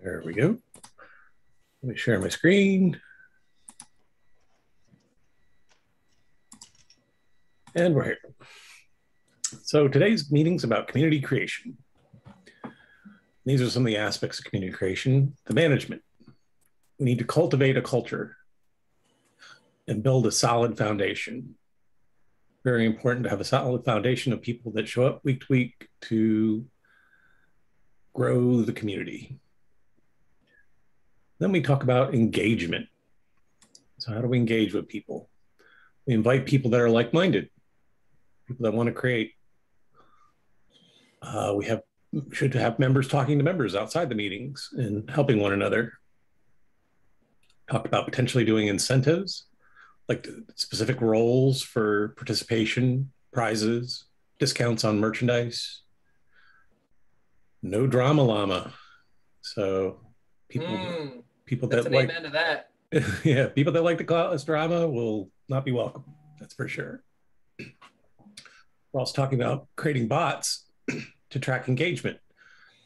There we go. Let me share my screen. And we're here. So today's meeting's about community creation. These are some of the aspects of community creation. The management. We need to cultivate a culture and build a solid foundation. Very important to have a solid foundation of people that show up week to week to grow the community. Then we talk about engagement. So how do we engage with people? We invite people that are like-minded, people that want to create. We should have members talking to members outside the meetings and helping one another. Talk about potentially doing incentives, like specific roles for participation, prizes, discounts on merchandise. No drama llama. So people That's that an like amen to that. yeah, people that like to cause drama will not be welcome. That's for sure. We're also talking about creating bots to track engagement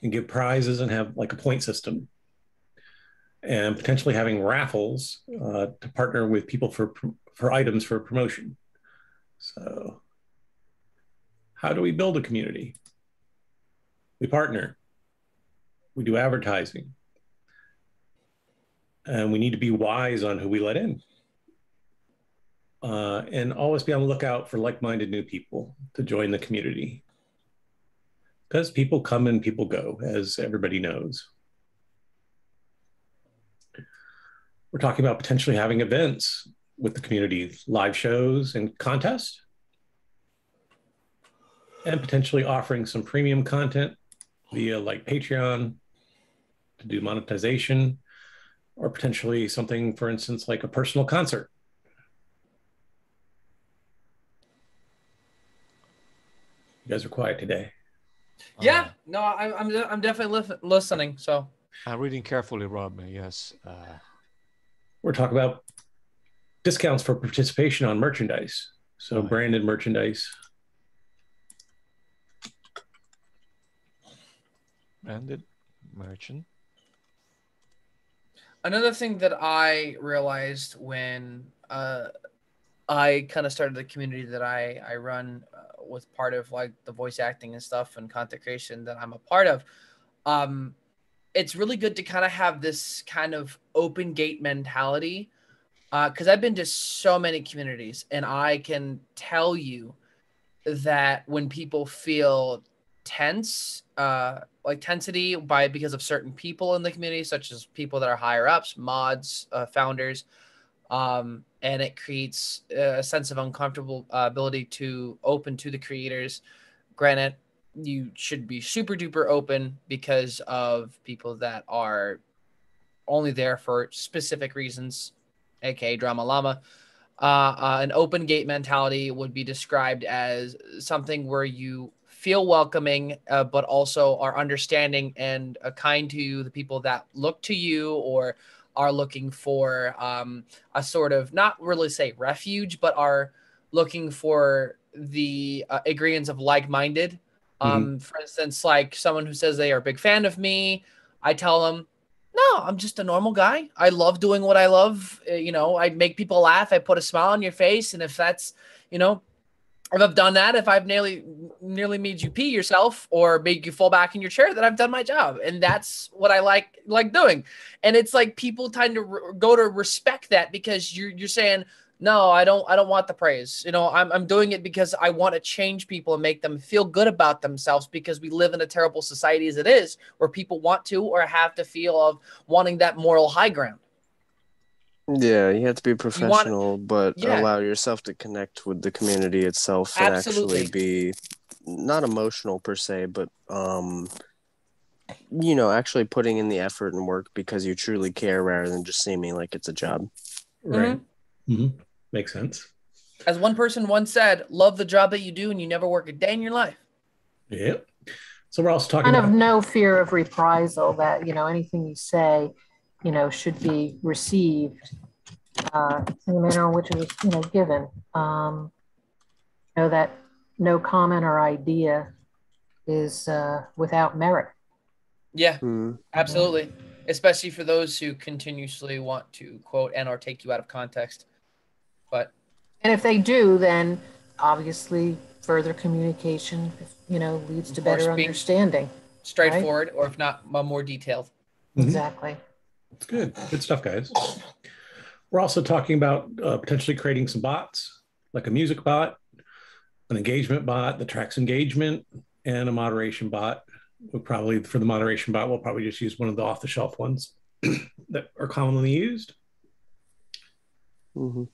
and give prizes and have like a point system, and potentially having raffles to partner with people for items for promotion. So how do we build a community? We partner, we do advertising, and we need to be wise on who we let in. And always be on the lookout for like-minded new people to join the community. Because people come and people go, as everybody knows. We're talking about potentially having events with the community, live shows and contests, and potentially offering some premium content via like Patreon to do monetization, or potentially something, for instance, like a personal concert. You guys are quiet today. Yeah, no, I'm definitely listening. So I'm reading carefully, Rob. Yes. We're talking about discounts for participation on merchandise. So branded merchandise. Branded merchant. Another thing that I realized when I kind of started the community that I run with part of like the voice acting and stuff and content creation that I'm a part of, it's really good to kind of have this kind of open gate mentality, because I've been to so many communities and I can tell you that when people feel tense, like tensity because of certain people in the community, such as people that are higher ups, mods, founders, and it creates a sense of uncomfortable ability to open to the creators. Granted, you should be super duper open because of people that are only there for specific reasons, aka drama llama. An open gate mentality would be described as something where you feel welcoming, but also are understanding and kind to the people that look to you or are looking for a sort of, not really say refuge, but are looking for the agreements of like-minded. For instance, like someone who says they are a big fan of me, I tell them, no, I'm just a normal guy. I love doing what I love. I make people laugh. I put a smile on your face. And if that's, if I've done that, if I've nearly made you pee yourself or make you fall back in your chair, then I've done my job. And that's what I like doing. And it's like people tend to go to respect that because you're saying, no, I don't want the praise. I'm doing it because I want to change people and make them feel good about themselves, because we live in a terrible society as it is, where people want to or have to feel of wanting that moral high ground. Yeah, you have to be professional, but allow yourself to connect with the community itself and actually be not emotional per se, but actually putting in the effort and work because you truly care rather than just seeming like it's a job. Right. Mm-hmm. Makes sense. As one person once said, love the job that you do and you never work a day in your life. Yep. So we're also talking about no fear of reprisal, that, anything you say, should be received in the manner in which it was, given. That no comment or idea is without merit. Yeah, absolutely. especially for those who continuously want to quote and or take you out of context. But and if they do, then obviously further communication, leads to better understanding. Straightforward, right? Or if not, more detailed. Exactly. It's good. Good stuff, guys. We're also talking about potentially creating some bots, like a music bot, an engagement bot, the tracks engagement, and a moderation bot. We'll probably, for the moderation bot, we'll probably just use one of the off-the-shelf ones that are commonly used. Talking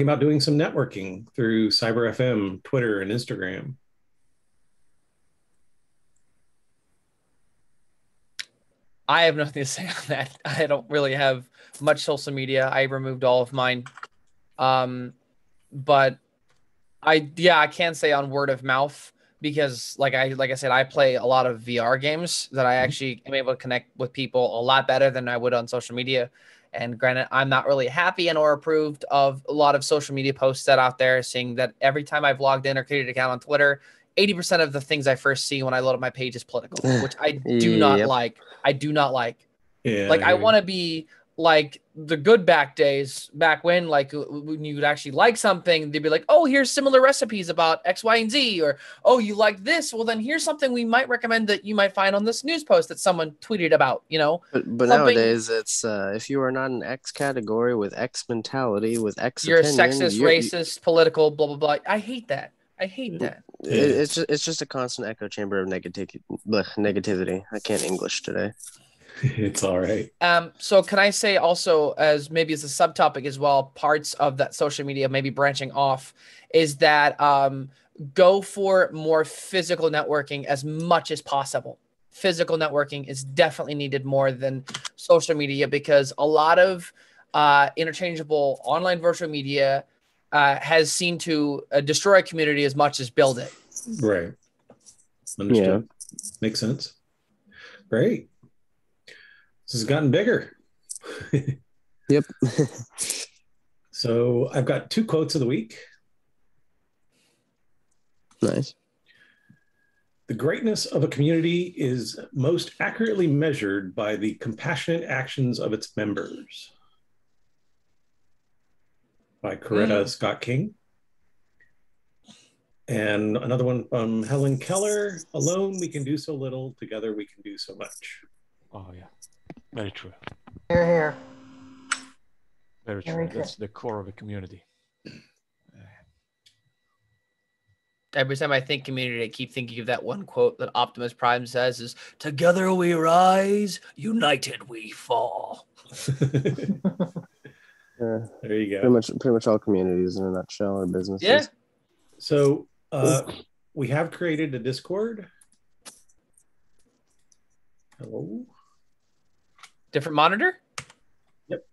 about doing some networking through Cyber FM, Twitter, and Instagram. I have nothing to say on that. I don't really have much social media. I removed all of mine. But I can say on word of mouth, because like I said, I play a lot of VR games that I actually am able to connect with people a lot better than I would on social media. And granted, I'm not really happy and or approved of a lot of social media posts that out there, seeing that every time I've logged in or created an account on Twitter, 80% of the things I first see when I load up my page is political, which I do not like. I do not like. Yeah, like I want to be like the good back days, back when like when you would actually like something, they'd be like, oh, here's similar recipes about X, Y, and Z, or oh, you like this, well then here's something we might recommend that you might find on this news post that someone tweeted about, but nowadays it's if you are not an X category with X mentality with X you're opinion, sexist, racist, political, blah blah blah. I hate that. It's just a constant echo chamber of negativity. I can't English today. It's all right. So can I say also, as maybe as a subtopic as well, parts of that social media maybe branching off is that go for more physical networking as much as possible. Physical networking is definitely needed more than social media, because a lot of interchangeable online virtual media has seemed to destroy a community as much as build it. Right. Understood. Yeah. Makes sense. Great. This has gotten bigger. Yep. So I've got 2 quotes of the week. Nice. The greatness of a community is most accurately measured by the compassionate actions of its members. By Coretta Scott King. And another one from Helen Keller. Alone we can do so little, together we can do so much. Oh yeah, very true. Here. Very true. That's the core of a community. Every time I think community, I keep thinking of that one quote that Optimus Prime says is, "Together we rise, united we fall." Yeah, there you go. Pretty much all communities in a nutshell are businesses. Yeah. So we have created a Discord. Hello. Different monitor? Yep.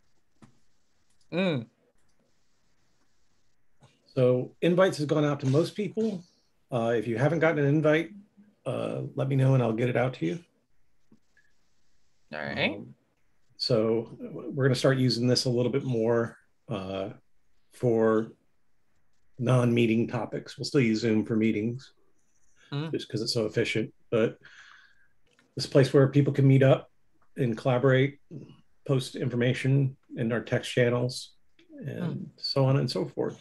So invites has gone out to most people. If you haven't gotten an invite, let me know and I'll get it out to you. All right. So we're going to start using this a little bit more for non-meeting topics. We'll still use Zoom for meetings just because it's so efficient. But this place where people can meet up and collaborate, post information in our text channels, and so on and so forth.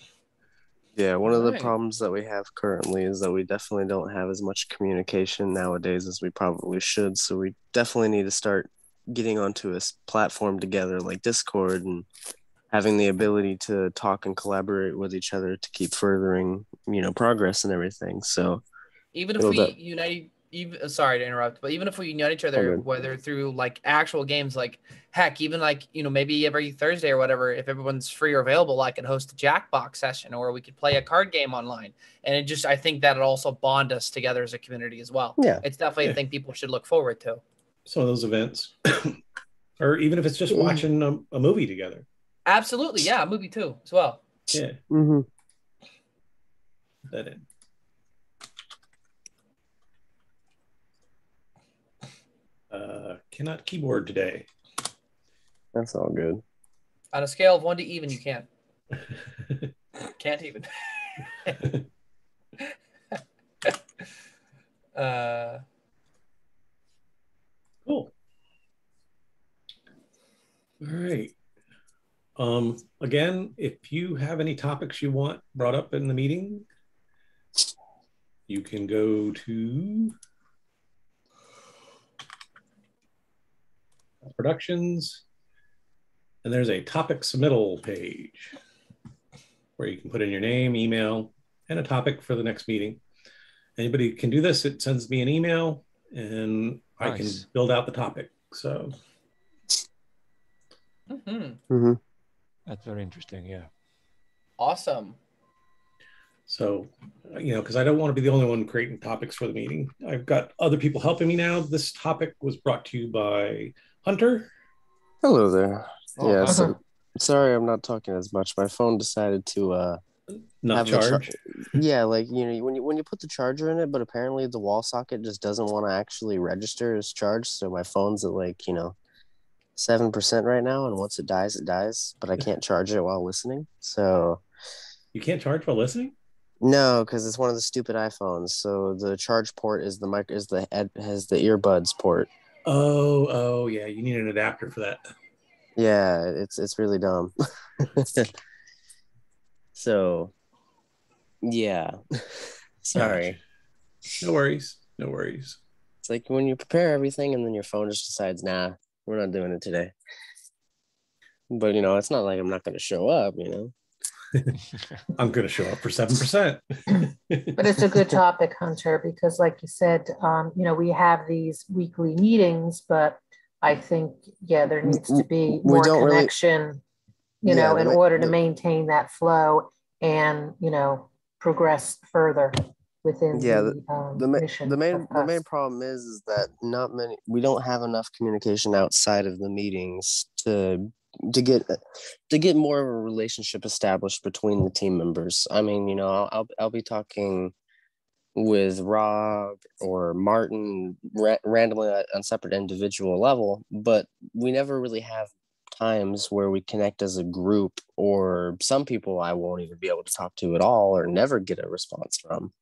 Yeah, one of the problems that we have currently is that we definitely don't have as much communication nowadays as we probably should. So we definitely need to start getting onto a platform together like Discord and having the ability to talk and collaborate with each other to keep furthering, progress and everything. So even if we unite, sorry to interrupt, but even if we unite each other, whether through like actual games, like heck, even like, maybe every Thursday or whatever, if everyone's free or available, I could host a Jackbox session, or we could play a card game online. And I think that'd also bond us together as a community as well. Yeah. It's definitely a thing people should look forward to. Some of those events, or even if it's just watching a movie together. Absolutely. Yeah. A movie too, as well. Yeah. Mm-hmm. That in. Cannot keyboard today. That's all good. On a scale of 1 to even, you can't. Can't even. Cool. All right. Again, if you have any topics you want brought up in the meeting, you can go to Productions, and there's a topic submittal page where you can put in your name, email, and a topic for the next meeting. Anybody can do this. It sends me an email, and I can build out the topic. So. That's very interesting. Yeah. Awesome. So, because I don't want to be the only one creating topics for the meeting. I've got other people helping me now. This topic was brought to you by Hunter. Hello there. Oh, yeah, so, sorry I'm not talking as much. My phone decided to not charge. Yeah, like when you put the charger in it, but apparently the wall socket just doesn't want to actually register as charged. So my phone's at 7% right now, and once it dies. But I can't charge it while listening. So you can't charge while listening? No, because it's one of the stupid iPhones. So the charge port is has the earbuds port. Oh yeah, you need an adapter for that. Yeah, it's really dumb. So yeah, sorry. Gotcha. No worries. It's like when you prepare everything and then your phone just decides, nah, we're not doing it today. But it's not like I'm not going to show up. I'm going to show up for 7%. But it's a good topic, Hunter, because like you said, we have these weekly meetings, but I think, there needs to be more connection, in order to maintain that flow and, progress further within the mission. The main problem is that we don't have enough communication outside of the meetings to get more of a relationship established between the team members. I mean, I'll be talking with Rob or Martin randomly on separate individual level, but we never really have times where we connect as a group, or some people I won't even be able to talk to at all or never get a response from.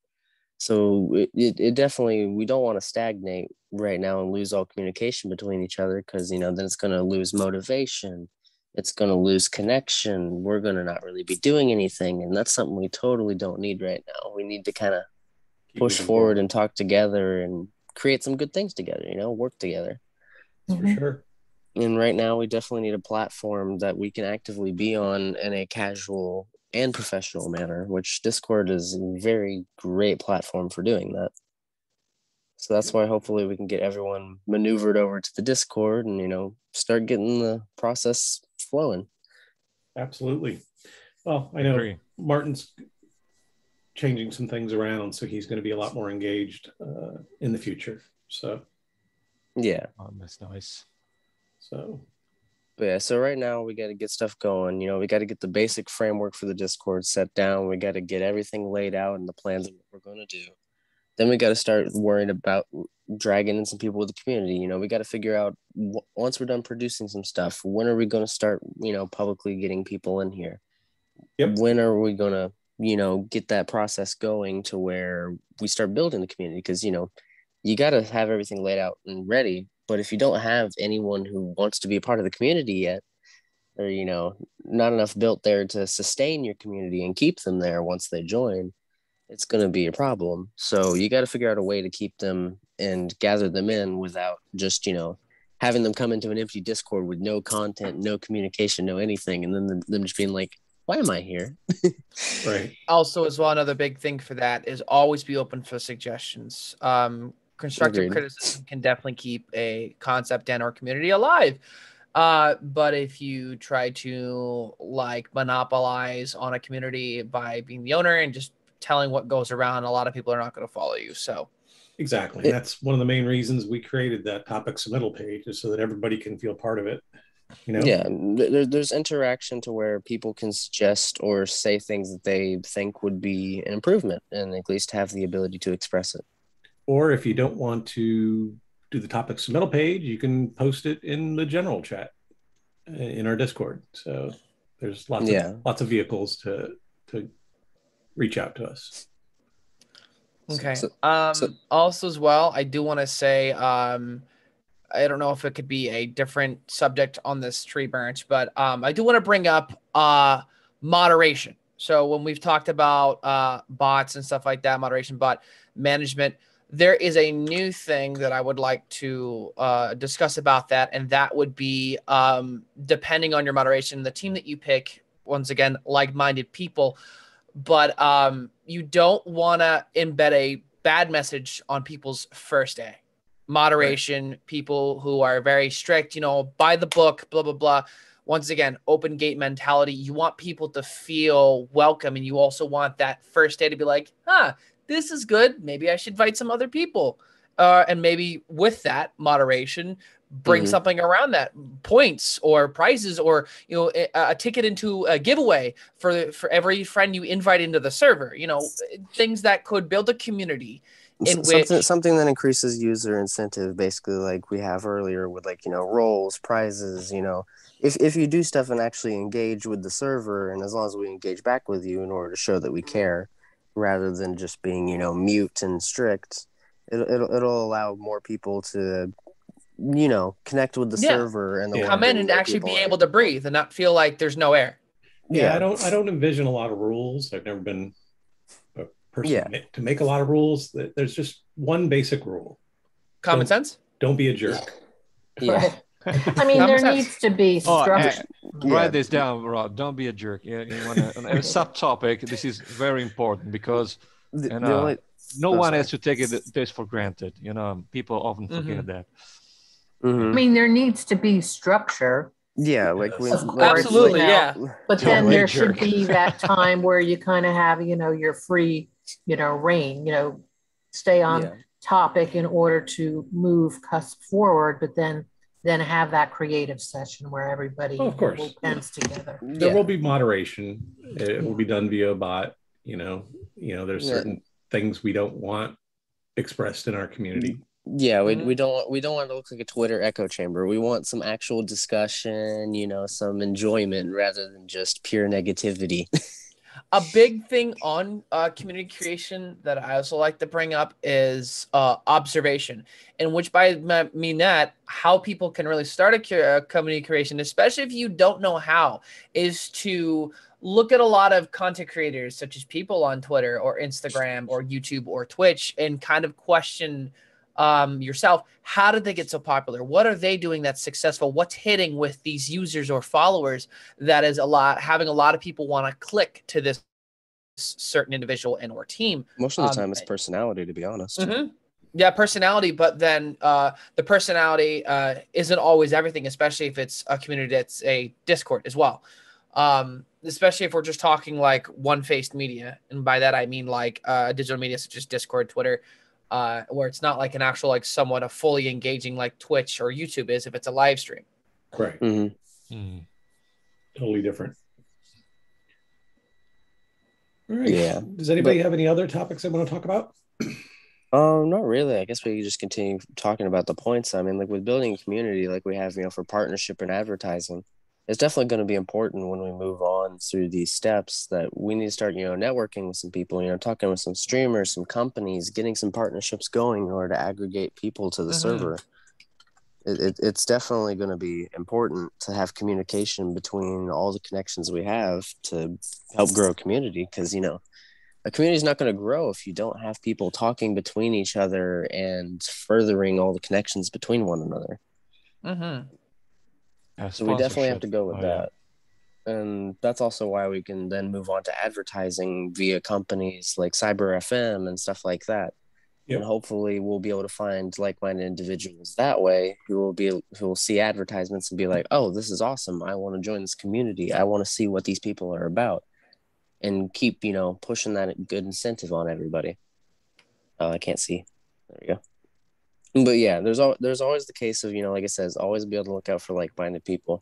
So it definitely, we don't want to stagnate right now and lose all communication between each other, because then it's going to lose motivation. It's going to lose connection. We're going to not really be doing anything, and that's something we totally don't need right now. We need to kind of push forward and talk together and create some good things together, work together. For sure. And right now we definitely need a platform that we can actively be on in a casual and professional manner, which Discord is a very great platform for doing that. So that's why hopefully we can get everyone maneuvered over to the Discord and, start getting the process flowing. Absolutely. Well, I know Martin's changing some things around, so he's going to be a lot more engaged in the future. So yeah, that's nice. So right now we got to get stuff going. We got to get the basic framework for the Discord set down. We got to get everything laid out and the plans of what we're going to do. Then we got to start worrying about dragging in some people with the community. We got to figure out, once we're done producing some stuff, when are we going to start, publicly getting people in here? Yep. When are we going to, get that process going to where we start building the community? Because, you got to have everything laid out and ready. But if you don't have anyone who wants to be a part of the community yet, or, not enough built there to sustain your community and keep them there once they join, it's going to be a problem. So you got to figure out a way to keep them and gather them in without just, having them come into an empty Discord with no content, no communication, no anything. And then them just being like, why am I here? Right. Also, as well, another big thing for that is always be open for suggestions. Constructive criticism can definitely keep a concept and or community alive. But if you try to monopolize on a community by being the owner and just telling what goes around, a lot of people are not going to follow you. So exactly. And that's one of the main reasons we created that topic submittal page, is so that everybody can feel part of it. Yeah, there's interaction to where people can suggest or say things that they think would be an improvement, and at least have the ability to express it. Or if you don't want to do the topic submittal page, you can post it in the general chat in our Discord. So there's lots of vehicles to reach out to us. Okay. Also as well, I do want to say I don't know if it could be a different subject on this tree branch, but I do want to bring up moderation. So when we've talked about bots and stuff like that, moderation, bot management, there is a new thing that I would like to discuss about that, and that would be depending on your moderation, the team that you pick, once again, like-minded people, but you don't want to embed a bad message on people's first day. Moderation, right. People who are very strict, you know, by the book, blah, blah, blah. Once again, open gate mentality. You want people to feel welcome, and you also want that first day to be like, this is good. Maybe I should invite some other people. And maybe with that moderation, bring something around that, points or prizes, or, you know, a ticket into a giveaway for every friend you invite into the server, you know, things that could build a community. Something that increases user incentive, basically, like we have earlier with, like, you know, roles, prizes, you know, if you do stuff and actually engage with the server, and as long as we engage back with you in order to show that we care, rather than just being, you know, mute and strict, it'll allow more people to, you know, connect with the server and come in and actually be able to breathe and not feel like there's no air. Yeah, I don't envision a lot of rules. I've never been a person to make a lot of rules. There's just one basic rule. Common sense? Don't be a jerk. Yeah. I mean, there needs to be structure. Write this down, Rob. Don't be a jerk. You want to, a subtopic. This is very important because no one has to take this for granted. You know, people often forget that. I mean, there needs to be structure. Yeah, like absolutely, yeah. But then there should be that time where you kind of have, you know, your free, you know, reign, you know, stay on topic in order to move Cusp forward, but then have that creative session where everybody pens together. There will be moderation. It will be done via a bot. You know, there's certain things we don't want expressed in our community. Yeah, we don't want to look like a Twitter echo chamber. We want some actual discussion, you know, some enjoyment rather than just pure negativity. A big thing on community creation that I also like to bring up is observation, in which by mean that how people can really start a community creation, especially if you don't know how, is to look at a lot of content creators, such as people on Twitter or Instagram or YouTube or Twitch, and kind of question yourself, how did they get so popular? What are they doing that's successful? What's hitting with these users or followers that is having a lot of people want to click to this certain individual and or team? Most of the time it's personality, to be honest. Yeah, personality, but then the personality isn't always everything, especially if it's a community that's a Discord as well. Especially if we're just talking like one-faced media, and by that I mean like digital media such as Discord, Twitter, where it's not like an actual, like, somewhat a fully engaging like Twitch or YouTube is if it's a live stream. Right. Totally different. All right. Yeah. Does anybody have any other topics they want to talk about? Not really. I guess we could just continue talking about the points. I mean, like with building a community like we have, you know, for partnership and advertising, it's definitely going to be important when we move on through these steps that we need to start, you know, networking with some people, you know, talking with some streamers, some companies, getting some partnerships going in order to aggregate people to the server. It's definitely going to be important to have communication between all the connections we have to help grow a community, because, you know, a community is not going to grow if you don't have people talking between each other and furthering all the connections between one another. So we definitely have to go with that. And that's also why we can then move on to advertising via companies like Cyber FM and stuff like that. And hopefully we'll be able to find like-minded individuals that way who will see advertisements and be like, oh, this is awesome. I want to join this community. I want to see what these people are about, and keep, you know, pushing that good incentive on everybody. I can't see. There we go. But yeah, there's always the case of, you know, like it says, always be able to look out for like-minded people.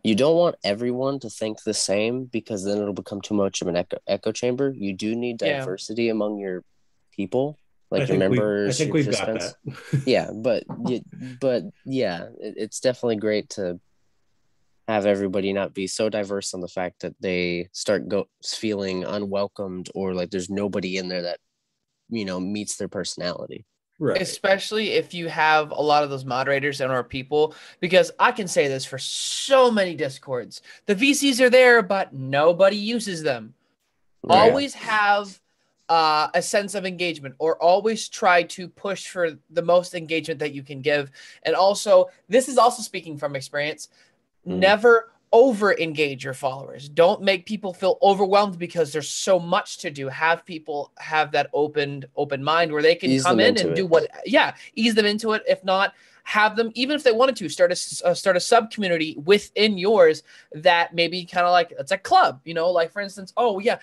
You don't want everyone to think the same, because then it'll become too much of an echo chamber. You do need diversity among your people, like your members. I think we've got that. Yeah, but yeah, it's definitely great to have everybody not be so diverse on the fact that they start feeling unwelcomed, or like there's nobody in there that, you know, meets their personality. Right. Especially if you have a lot of those moderators and or people, because I can say this for so many Discords. The VCs are there, but nobody uses them. Right. Always have a sense of engagement, or always try to push for the most engagement that you can give. And also, this is also speaking from experience, never over engage your followers. Don't make people feel overwhelmed because there's so much to do. Have people have that open mind where they can come in and do what, ease them into it. If not, have them, even if they wanted to, start a sub community within yours that maybe kind of like, it's a club, you know, like for instance, oh yeah,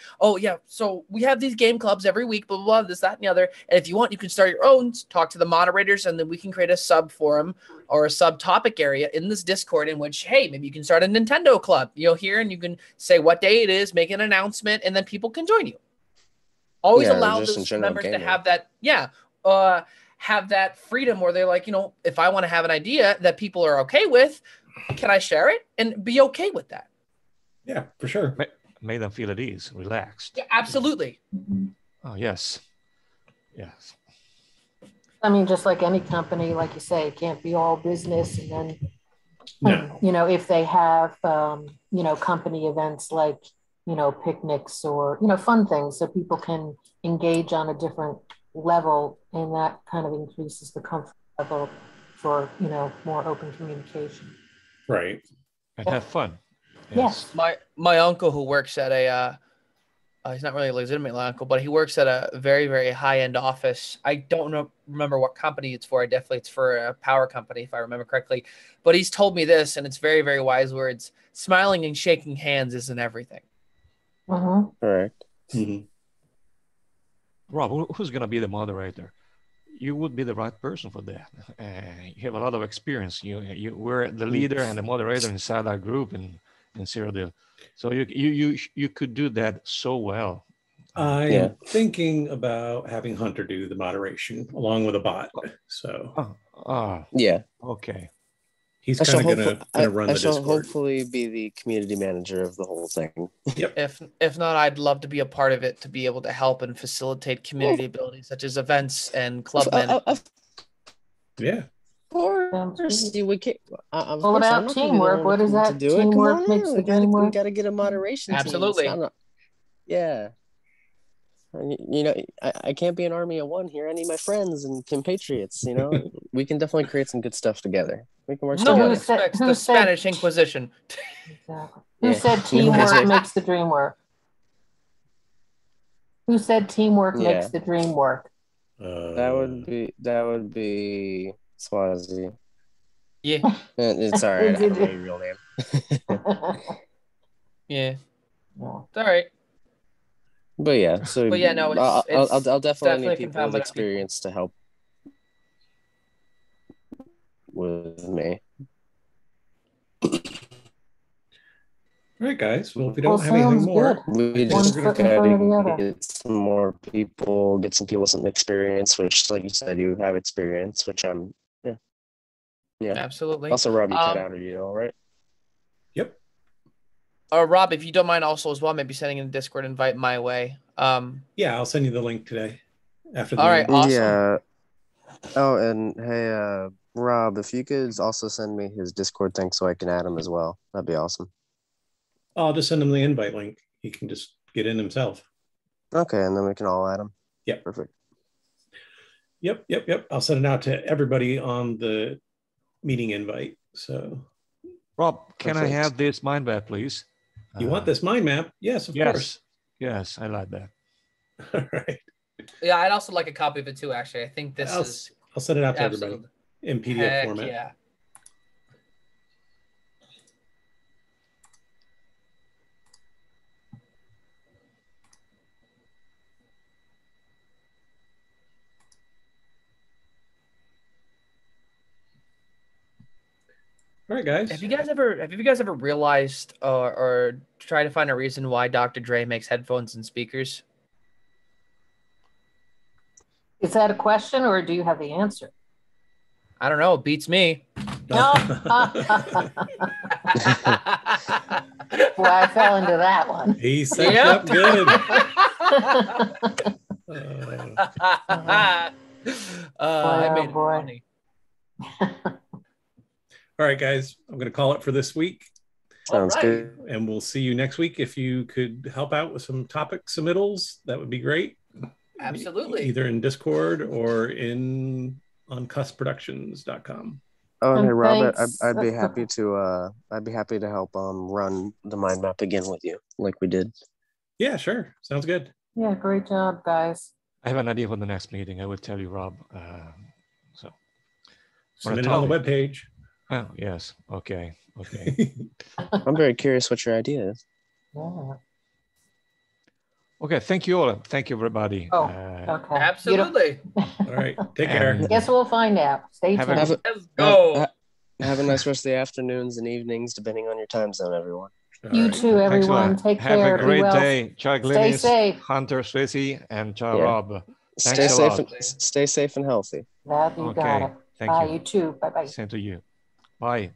so we have these game clubs every week, blah, blah, blah, this, that, and the other. And if you want, you can start your own, talk to the moderators, and then we can create a sub forum or a sub topic area in this Discord in which, hey, maybe you can start a Nintendo club, you know, here, and you can say what day it is, make an announcement, and then people can join you. Always allow those members to have that, have that freedom where they're like, you know, if I want to have an idea that people are okay with, can I share it and be okay with that? Yeah, for sure. Make them feel at ease, relaxed. Yeah, absolutely. Oh, yes. Yes. I mean, just like any company, like you say, it can't be all business. And then, you know, if they have, you know, company events like, you know, picnics or, you know, fun things so people can engage on a different level, and that kind of increases the comfort level for, you know, more open communication. Right. And have fun. Yes. My uncle, who works at a he's not really a legitimate uncle, but he works at a very, very high-end office. I don't remember what company it's for. It's for a power company, if I remember correctly. But he's told me this, and it's very, very wise words. Smiling and shaking hands isn't everything. Correct. Rob, who's going to be the moderator? You would be the right person for that. You have a lot of experience. You were the leader and the moderator inside our group in Cyrodiil. So you could do that so well. I'm thinking about having Hunter do the moderation along with a bot. So yeah. Okay. He's kind of going to run the Discord. I shall hopefully be the community manager of the whole thing. Yep. If not, I'd love to be a part of it, to be able to help and facilitate community abilities such as events and club management. Yeah. Of course. All about teamwork. What is that? Teamwork makes the dream work. We got to get a moderation team. Absolutely. Yeah. You know, I can't be an army of one here. I need my friends and compatriots. You know, we can definitely create some good stuff together. We can work. No one expects the Spanish Inquisition. Exactly. Who said teamwork makes the dream work? Who said teamwork makes the dream work? That would be Swazi. Yeah. It's all right. I don't know your real name. Yeah. It's all right. But yeah, so no, I'll definitely need people with experience to help with me. All right, guys. Well, if we don't have anything more, we just gotta get some more people, get some people with some experience. Which, like you said, you have experience, which I'm. Yeah. Absolutely. Also, Rob, you cut out, are you all right? Yep. Rob, if you don't mind also as well, maybe sending a Discord invite my way. Yeah, I'll send you the link today. After the all right, awesome. Yeah. Oh, and hey, Rob, if you could also send me his Discord thing so I can add him as well, that'd be awesome. I'll just send him the invite link. He can just get in himself. Okay, and then we can all add him. Yep. Perfect. Yep. I'll send it out to everybody on the meeting invite. So, Rob, can I have this mind map, please? You want this mind map? Yes, of course. Yes, I like that. All right. Yeah, I'd also like a copy of it too, actually. I think I'll send it out to everybody in PDF format. Yeah. All right, guys. Have you guys ever realized or try to find a reason why Dr. Dre makes headphones and speakers? Is that a question, or do you have the answer? I don't know. It beats me. No. Boy, I fell into that one. He set up good. I made boy. money. All right, guys, I'm going to call it for this week. Sounds good. And we'll see you next week. If you could help out with some topic submittals, that would be great. Absolutely. Either in Discord or on cuspproductions.com. Oh, and hey, Robert, I'd be happy to help run the mind map again with you, like we did. Yeah, sure. Sounds good. Yeah, great job, guys. I have an idea for the next meeting. I will tell you, Rob. So submit it on the webpage. Oh, yes. Okay. Okay. I'm very curious what your idea is. Yeah. Okay. Thank you all. Thank you, everybody. Oh, okay. Absolutely. All right. Take care. Guess we'll find out. Stay tuned. Let's go. Have a nice rest of the afternoons and evenings, depending on your time zone, everyone. You too, everyone. Take care. Have a great well. day. Ciao, Stay Glynis, safe. Hunter, Swissy, and ciao, Rob. Stay safe and healthy. That you got it. Thank Bye, you. you too. Bye-bye. Same to you. Bye.